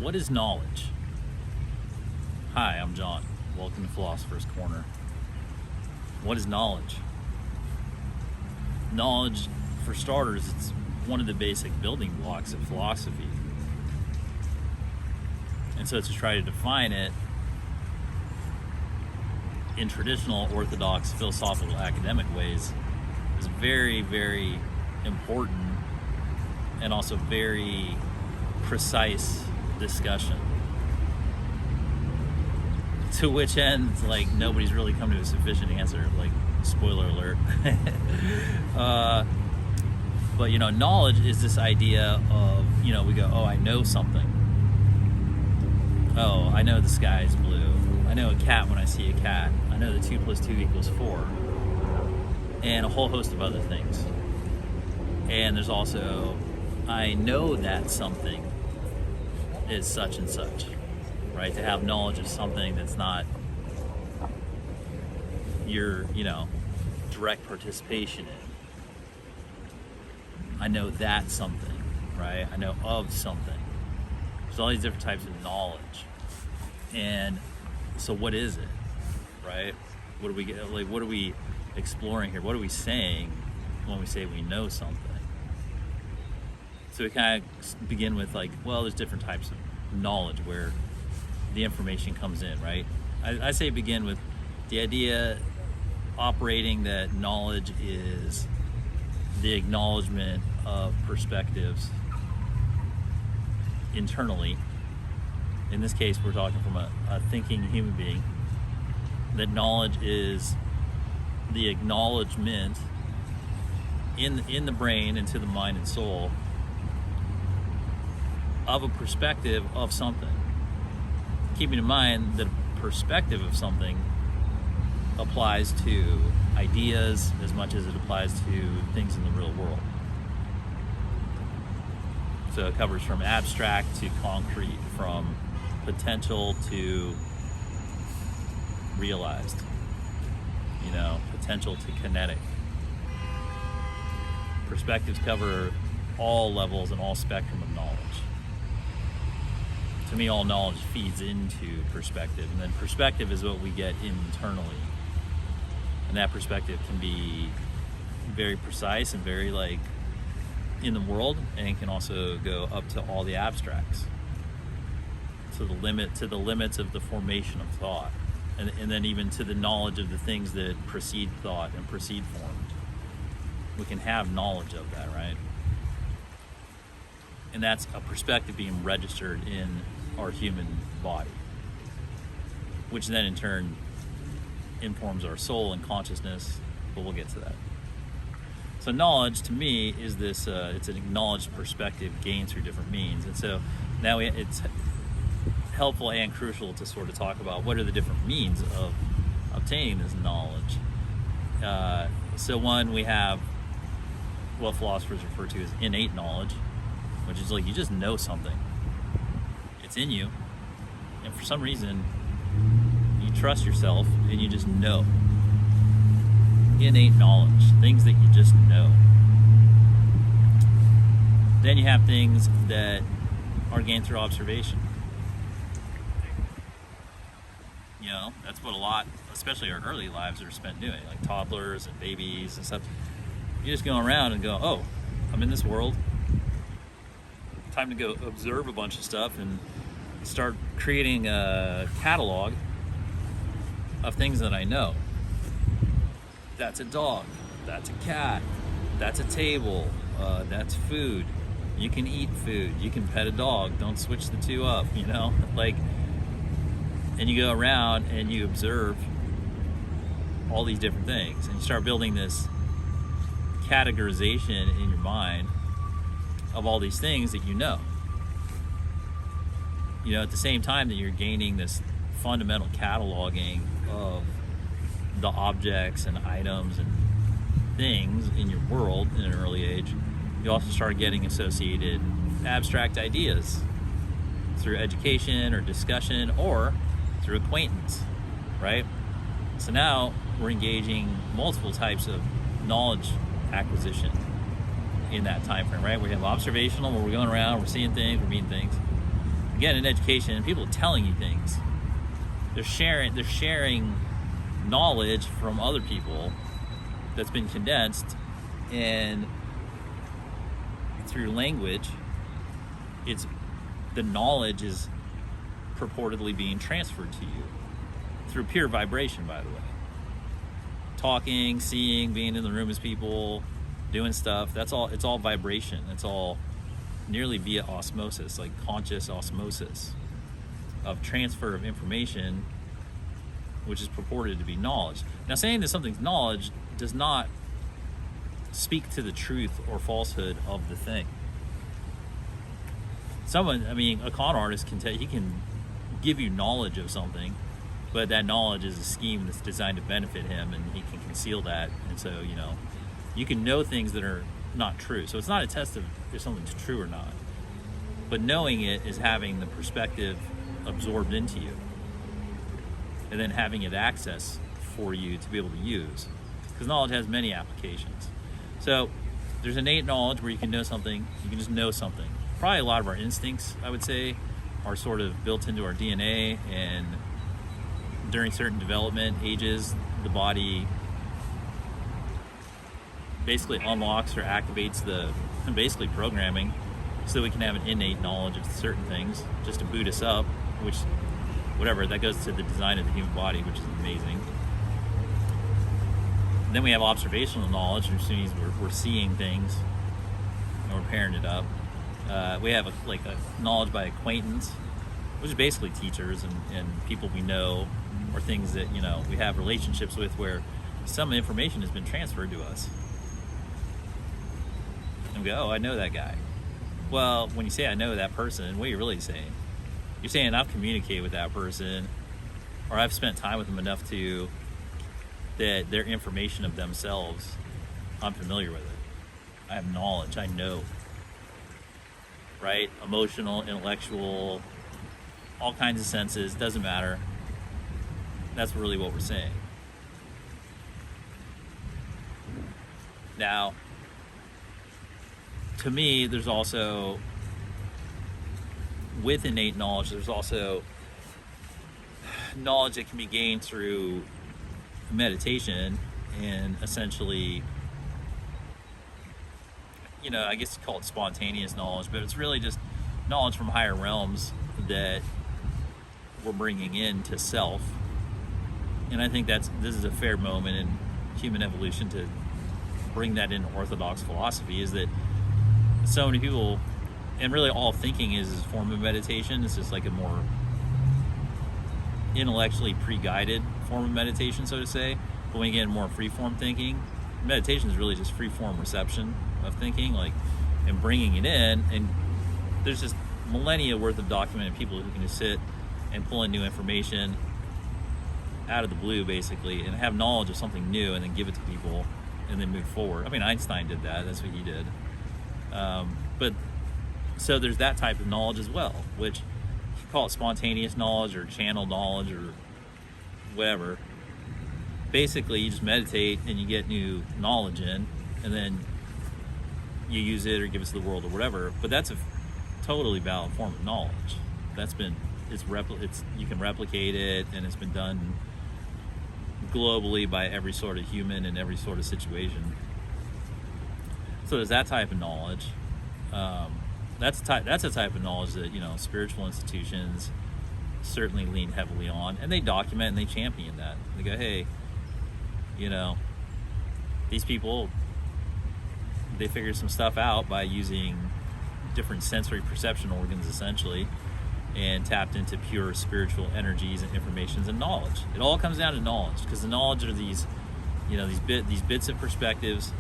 What is knowledge? Hi, I'm John. Welcome to Philosopher's Corner. What is knowledge? Knowledge, for starters, it's one of the basic building blocks of philosophy. And so to try to define it in traditional orthodox philosophical academic ways is very, very important and also very precise discussion. To which end, like, nobody's really come to a sufficient answer. Like, spoiler alert. But, you know, knowledge is this idea of, you know, we go, oh, I know something. Oh, I know the sky is blue. I know a cat when I see a cat. I know that 2 + 2 = 4. And a whole host of other things. And there's also, I know that something is such and such, right? To have knowledge of something that's not your, you know, direct participation in. I know that something, right? I know of something. There's all these different types of knowledge. And so what is it, right? What do we get, like, what are we exploring here? What are we saying when we say we know something? So we kind of begin with, like, well, there's different types of knowledge where the information comes in, right? I say begin with the idea operating that knowledge is the acknowledgement of perspectives internally. In this case, we're talking from a thinking human being. That knowledge is the acknowledgement in the brain and to the mind and soul of a perspective of something. Keeping in mind that a perspective of something applies to ideas as much as it applies to things in the real world. So it covers from abstract to concrete, from potential to realized, you know, potential to kinetic. Perspectives cover all levels and all spectrum of knowledge. To me, all knowledge feeds into perspective, and then perspective is what we get internally. And that perspective can be very precise and very, like, in the world, and it can also go up to all the abstracts, to the limits of the formation of thought, and then even to the knowledge of the things that precede thought and precede formed. We can have knowledge of that, right? And that's a perspective being registered in our human body, which then in turn informs our soul and consciousness, but we'll get to that. So knowledge, to me, is this, it's an acknowledged perspective gained through different means. And so now it's helpful and crucial to sort of talk about what are the different means of obtaining this knowledge. So one, we have what philosophers refer to as innate knowledge, which is like you just know something. It's in you, and for some reason, you trust yourself and you just know. Innate knowledge, things that you just know. Then you have things that are gained through observation. You know, that's what a lot, especially our early lives, are spent doing, like toddlers and babies and stuff. You just go around and go, oh, I'm in this world. Time to go observe a bunch of stuff and start creating a catalog of things that I know. That's a dog, that's a cat, that's a table, that's food. You can eat food, you can pet a dog, don't switch the two up, you know? Like, and you go around and you observe all these different things, and you start building this categorization in your mind of all these things that you know. You know, at the same time that you're gaining this fundamental cataloging of the objects and items and things in your world in an early age, you also start getting associated abstract ideas through education or discussion or through acquaintance, right? So now we're engaging multiple types of knowledge acquisition in that time frame, right? We have observational, where we're going around, we're seeing things, we're meeting things. get an education and people are telling you things. They're sharing knowledge from other people that's been condensed, and through language, the knowledge is purportedly being transferred to you through pure vibration, by the way. Talking, seeing, being in the room as people, doing stuff, it's all vibration. It's all nearly via osmosis, like conscious osmosis of transfer of information, which is purported to be knowledge. Now, saying that something's knowledge does not speak to the truth or falsehood of the thing. A con artist he can give you knowledge of something, but that knowledge is a scheme that's designed to benefit him, and he can conceal that. And so, you can know things that are not true. So it's not a test of if something's true or not. But knowing it is having the perspective absorbed into you, and then having it access for you to be able to use. Because knowledge has many applications. So there's innate knowledge where you can know something, you can just know something. Probably a lot of our instincts, I would say, are sort of built into our DNA, and during certain development ages, the body basically unlocks or activates the basically programming so that we can have an innate knowledge of certain things just to boot us up, which, whatever, that goes to the design of the human body, which is amazing. And then we have observational knowledge, which means we're seeing things and we're pairing it up. We have a knowledge by acquaintance, which is basically teachers and people we know, or things that we have relationships with, where some information has been transferred to us. And we go, oh, I know that guy. Well, when you say I know that person, what are you really saying? You're saying I've communicated with that person, or I've spent time with them enough that their information of themselves, I'm familiar with it. I have knowledge, I know. Right? Emotional, intellectual, all kinds of senses, doesn't matter. That's really what we're saying. Now, to me, there's also, with innate knowledge, there's also knowledge that can be gained through meditation, and essentially, I guess you call it spontaneous knowledge, but it's really just knowledge from higher realms that we're bringing into self. And I think this is a fair moment in human evolution to bring that into orthodox philosophy, is that so many people, and really all thinking is a form of meditation. It's just like a more intellectually pre-guided form of meditation, so to say. But when you get more free-form thinking, meditation is really just free-form reception of thinking, and bringing it in. And there's just millennia worth of documented people who can just sit and pull in new information out of the blue, basically, and have knowledge of something new, and then give it to people, and then move forward. Einstein did that. That's what he did. But so there's that type of knowledge as well, which you call it spontaneous knowledge or channel knowledge or whatever. Basically, you just meditate and you get new knowledge in, and then you use it or give it to the world or whatever. But that's a totally valid form of knowledge. You can replicate it, and it's been done globally by every sort of human in every sort of situation. So there's that type of knowledge. That's a type of knowledge that spiritual institutions certainly lean heavily on, and they document and they champion that. They go, hey, these people, they figured some stuff out by using different sensory perception organs, essentially, and tapped into pure spiritual energies and informations and knowledge. It all comes down to knowledge, because the knowledge are these bits of perspectives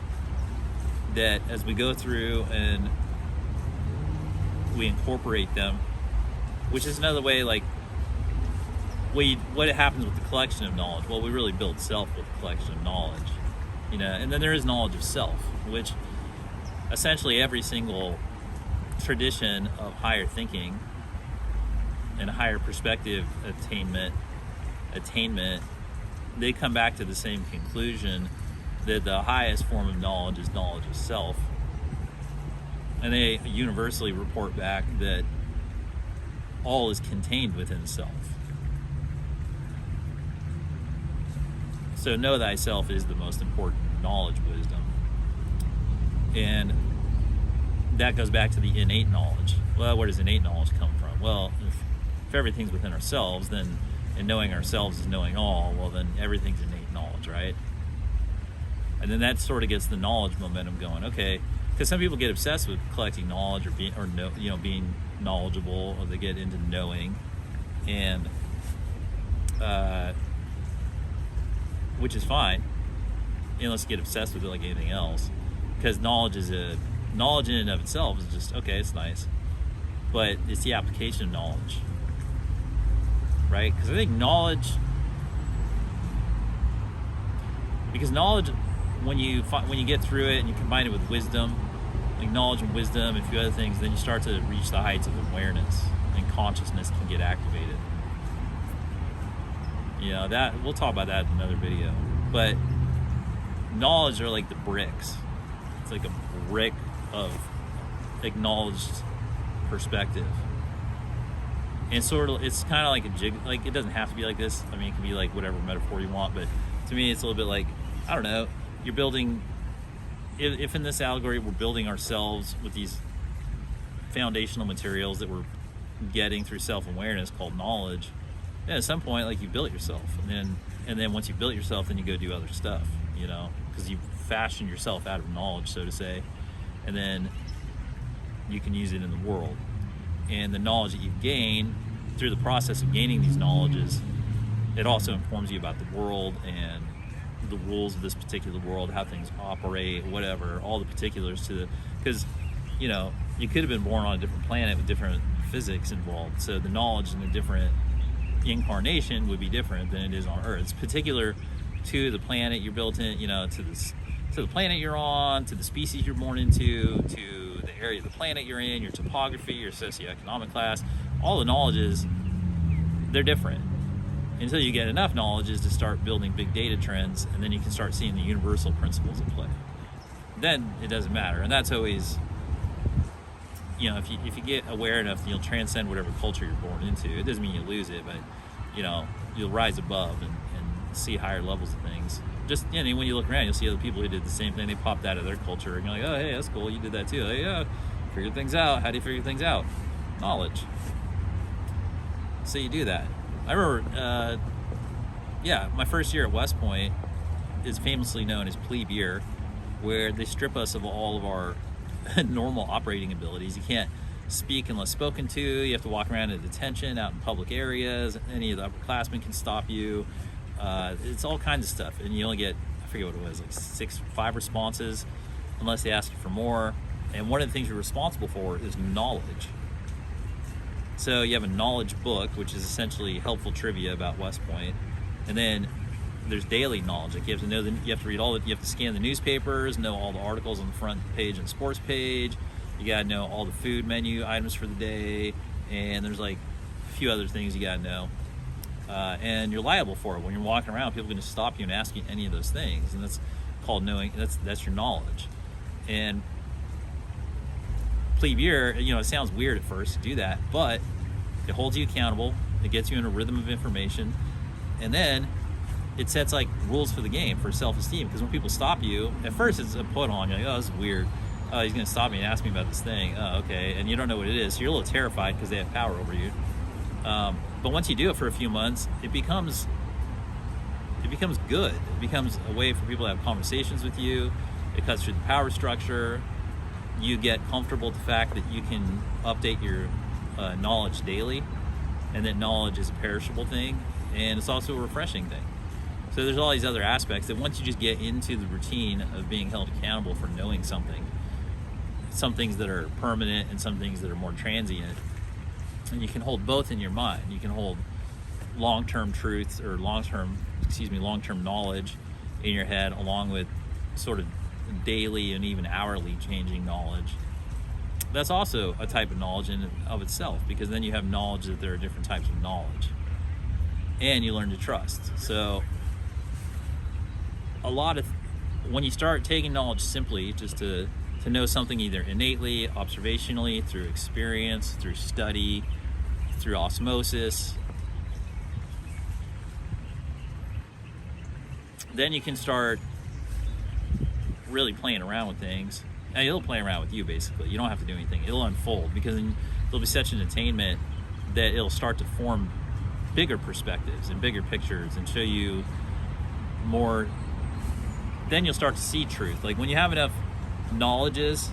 that, as we go through and we incorporate them, which is another way, what happens with the collection of knowledge? Well, we really build self with the collection of knowledge, and then there is knowledge of self, which essentially every single tradition of higher thinking and higher perspective attainment, they come back to the same conclusion, that the highest form of knowledge is knowledge of self. And they universally report back that all is contained within self. So know thyself is the most important knowledge, wisdom. And that goes back to the innate knowledge. Well, where does innate knowledge come from? Well, if everything's within ourselves, then, and knowing ourselves is knowing all, well, then everything's innate knowledge, right? And then that sort of gets the knowledge momentum going. Okay, because some people get obsessed with collecting knowledge or being, being knowledgeable, or they get into knowing, and which is fine. Let's get obsessed with it like anything else, because knowledge in and of itself is just okay. It's nice, but it's the application of knowledge, right? Because I think knowledge, when you get through it and you combine it with wisdom, like knowledge and wisdom and a few other things, then you start to reach the heights of awareness, and consciousness can get activated. That we'll talk about that in another video. But knowledge are like the bricks. It's like a brick of acknowledged perspective. And sort of, it's kind of like a jig. Like, it doesn't have to be like this. I mean, it can be like whatever metaphor you want. But to me, it's a little bit like, I don't know. You're building. If in this allegory we're building ourselves with these foundational materials that we're getting through self-awareness called knowledge, then at some point, like, you built yourself, and then once you built yourself, then you go do other stuff, because you fashioned yourself out of knowledge, so to say, and then you can use it in the world. And the knowledge that you gain through the process of gaining these knowledges, it also informs you about the world and the rules of this particular world, how things operate, whatever, all the particulars because you could have been born on a different planet with different physics involved, so the knowledge in a different incarnation would be different than it is on Earth. It's particular to the planet you're built in, to the planet you're on, to the species you're born into, to the area of the planet you're in, your topography, your socioeconomic class. All the knowledges, they're different. Until you get enough knowledges to start building big data trends, and then you can start seeing the universal principles at play. Then it doesn't matter, and that's always, if you get aware enough, you'll transcend whatever culture you're born into. It doesn't mean you lose it, but you'll rise above and see higher levels of things. Just when you look around, you'll see other people who did the same thing. They popped out of their culture, and you're like, oh, hey, that's cool, you did that too. Hey, yeah, figure things out. How do you figure things out? Knowledge. So you do that. I remember, my first year at West Point is famously known as plebe year, where they strip us of all of our normal operating abilities. You can't speak unless spoken to. You have to walk around at detention out in public areas. Any of the upperclassmen can stop you. It's all kinds of stuff, and you only get, I forget what it was, like 5 responses, unless they ask you for more. And one of the things you're responsible for is knowledge. So you have a knowledge book, which is essentially helpful trivia about West Point, and then there's daily knowledge. Like, you have to know you have to read you have to scan the newspapers, know all the articles on the front page and sports page. You gotta know all the food menu items for the day, and there's like a few other things you gotta know. And you're liable for it when you're walking around. People are going to stop you and ask you any of those things, and that's called knowing. That's your knowledge. And plebe year, it sounds weird at first to do that, but it holds you accountable. It gets you in a rhythm of information, and then it sets like rules for the game for self-esteem. Because when people stop you, at first it's a put on. You're like, oh, this is weird. Oh, he's going to stop me and ask me about this thing. Oh, okay. And you don't know what it is, so you're a little terrified because they have power over you. But once you do it for a few months, it becomes good. It becomes a way for people to have conversations with you. It cuts through the power structure. You get comfortable with the fact that you can update your knowledge daily, and that knowledge is a perishable thing, and it's also a refreshing thing. So there's all these other aspects that once you just get into the routine of being held accountable for knowing something, some things that are permanent and some things that are more transient, and you can hold both in your mind. You can hold long-term truths or long-term knowledge in your head, along with sort of daily and even hourly changing knowledge. That's also a type of knowledge in and of itself, because then you have knowledge that there are different types of knowledge, and you learn to trust. So when you start taking knowledge simply just to know something, either innately, observationally, through experience, through study, through osmosis. Then you can start really playing around with things. And it'll play around with you, basically. You don't have to do anything. It'll unfold, because there'll be such an attainment that it'll start to form bigger perspectives and bigger pictures and show you more. Then you'll start to see truth. Like when you have enough knowledges,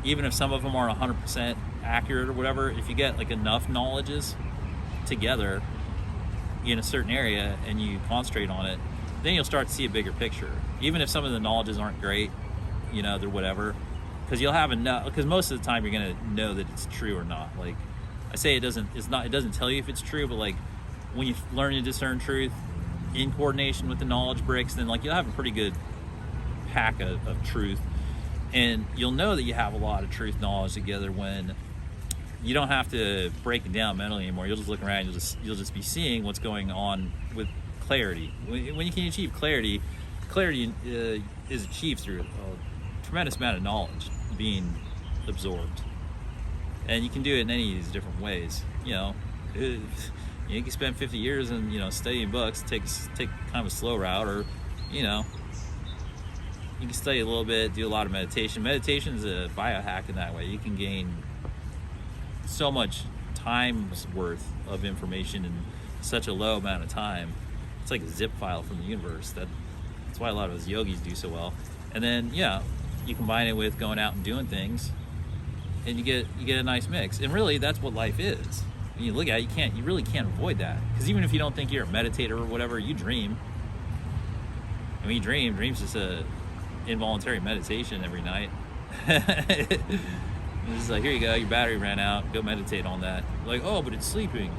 even if some of them aren't 100% accurate or whatever, if you get like enough knowledges together in a certain area and you concentrate on it, then you'll start to see a bigger picture. Even if some of the knowledges aren't great, you know, they're whatever, because you'll have enough. Because most of the time you're gonna know that it's true or not. Like I say, it doesn't tell you if it's true, but like when you learn to discern truth in coordination with the knowledge bricks, then like you'll have a pretty good pack of truth, and you'll know that you have a lot of truth knowledge together when you don't have to break it down mentally anymore. You'll just look around, you'll just be seeing what's going on with clarity. When you can achieve clarity is achieved through a tremendous amount of knowledge being absorbed, and you can do it in any of these different ways. You know, you can spend 50 years in, you know, studying books, take kind of a slow route, or, you know, you can study a little bit, do a lot of meditation. Meditation is a biohack in that way. You can gain so much time's worth of information in such a low amount of time. It's like a zip file from the universe. That's why a lot of those yogis do so well. And then, yeah, you combine it with going out and doing things, and you get a nice mix. And really, that's what life is. When you look at it, you really can't avoid that. Because even if you don't think you're a meditator or whatever, you dream. And when you dream's just a involuntary meditation every night. It's just like, here you go, your battery ran out, go meditate on that. Like, oh, but it's sleeping.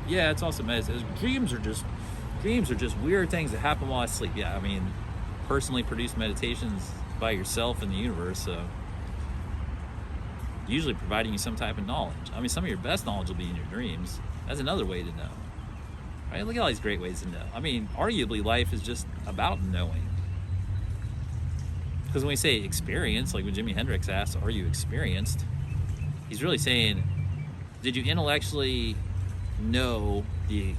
Yeah, it's also meditation. Dreams are just weird things that happen while I sleep. Yeah, I mean, personally produced meditations by yourself and the universe, so usually providing you some type of knowledge. I mean, some of your best knowledge will be in your dreams. That's another way to know. Right? Look at all these great ways to know. I mean, arguably life is just about knowing. Because when we say experience, like when Jimi Hendrix asked, are you experienced? He's really saying, did you intellectually know the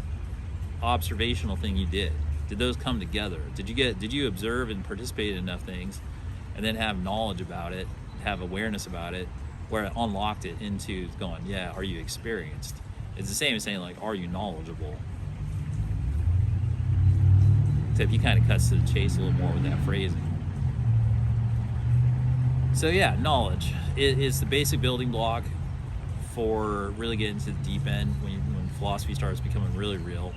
observational thing you did? Did those come together? Did you observe and participate in enough things and then have knowledge about it, have awareness about it, where it unlocked it into going, yeah, are you experienced? It's the same as saying, like, are you knowledgeable? Except he kind of cuts to the chase a little more with that phrasing. So yeah, knowledge is the basic building block for really getting to the deep end when philosophy starts becoming really real,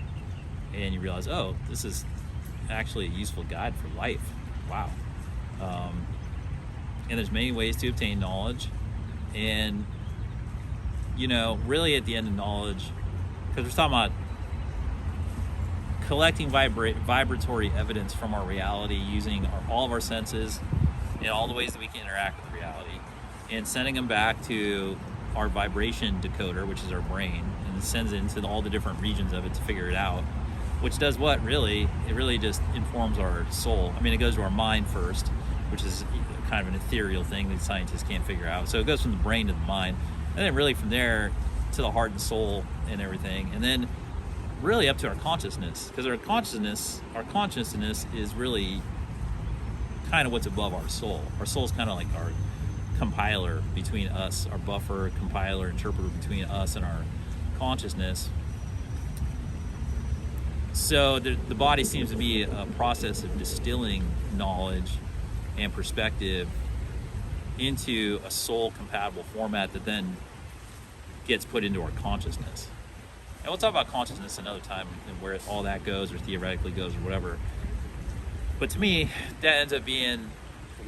and you realize, oh, this is actually a useful guide for life. Wow. And there's many ways to obtain knowledge, and you know, really at the end of knowledge, because we're talking about collecting vibratory evidence from our reality using all of our senses and all the ways that we can interact with reality, and sending them back to our vibration decoder, which is our brain, and it sends it into all the different regions of it to figure it out, which does what? Really, it really just informs our soul. I mean, it goes to our mind first, which is kind of an ethereal thing that scientists can't figure out. So it goes from the brain to the mind, and then really from there to the heart and soul and everything, and then really up to our consciousness, because our consciousness is really kind of what's above our soul. Our soul is kind of like our compiler between us, our buffer, compiler, interpreter between us and our consciousness. So the body seems to be a process of distilling knowledge and perspective into a soul compatible format that then gets put into our consciousness. And we'll talk about consciousness another time and where all that goes, or theoretically goes, or whatever. But to me, that ends up being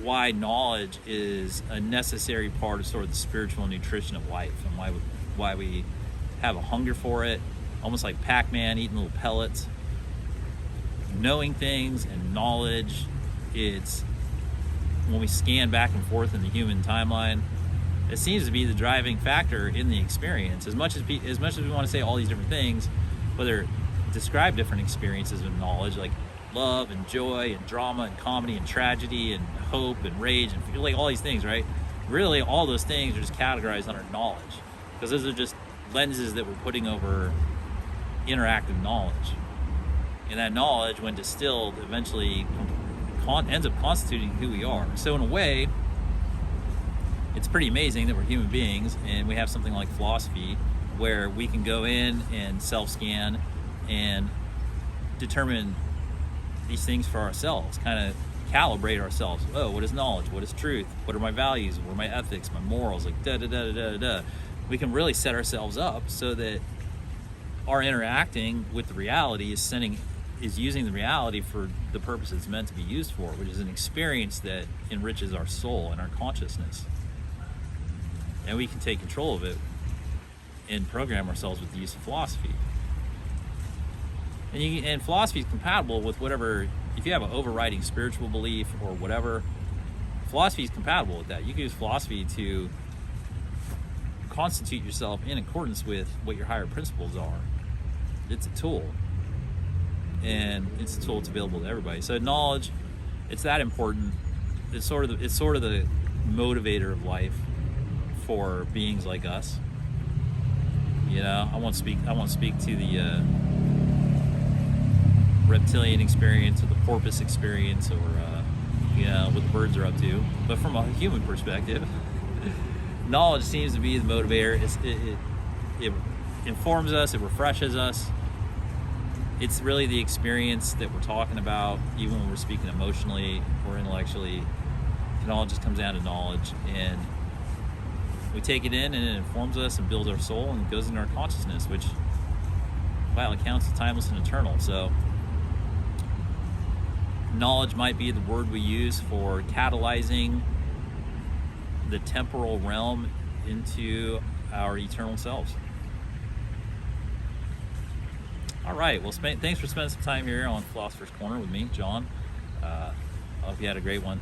why knowledge is a necessary part of sort of the spiritual nutrition of life, and why we have a hunger for it, almost like Pac-Man eating little pellets. Knowing things and knowledge, it's when we scan back and forth in the human timeline, it seems to be the driving factor in the experience. As much as we want to say all these different things, whether describe different experiences of knowledge, like love and joy and drama and comedy and tragedy and hope and rage and like all these things, right? Really, all those things are just categorized under knowledge, because those are just lenses that we're putting over interactive knowledge. And that knowledge, when distilled, eventually ends up constituting who we are. So in a way, it's pretty amazing that we're human beings and we have something like philosophy where we can go in and self-scan and determine these things for ourselves, kind of calibrate ourselves. Oh, what is knowledge? What is truth? What are my values? What are my ethics, my morals? Like da da da da da da. We can really set ourselves up so that our interacting with the reality is using the reality for the purpose it's meant to be used for, which is an experience that enriches our soul and our consciousness. And we can take control of it and program ourselves with the use of philosophy. And philosophy is compatible with whatever, if you have an overriding spiritual belief or whatever, philosophy is compatible with that. You can use philosophy to constitute yourself in accordance with what your higher principles are. It's a tool. And it's a tool that's available to everybody. So knowledge, it's that important. It's sort of the motivator of life for beings like us. You know, I won't speak to the reptilian experience or the porpoise experience or what the birds are up to. But from a human perspective, knowledge seems to be the motivator. It informs us, it refreshes us. It's really the experience that we're talking about, even when we're speaking emotionally or intellectually. It all just comes down to knowledge, and we take it in and it informs us and builds our soul and goes into our consciousness, which, by all accounts, is timeless and eternal. So knowledge might be the word we use for catalyzing the temporal realm into our eternal selves. All right, well, thanks for spending some time here on Philosopher's Corner with me, John. I hope you had a great one.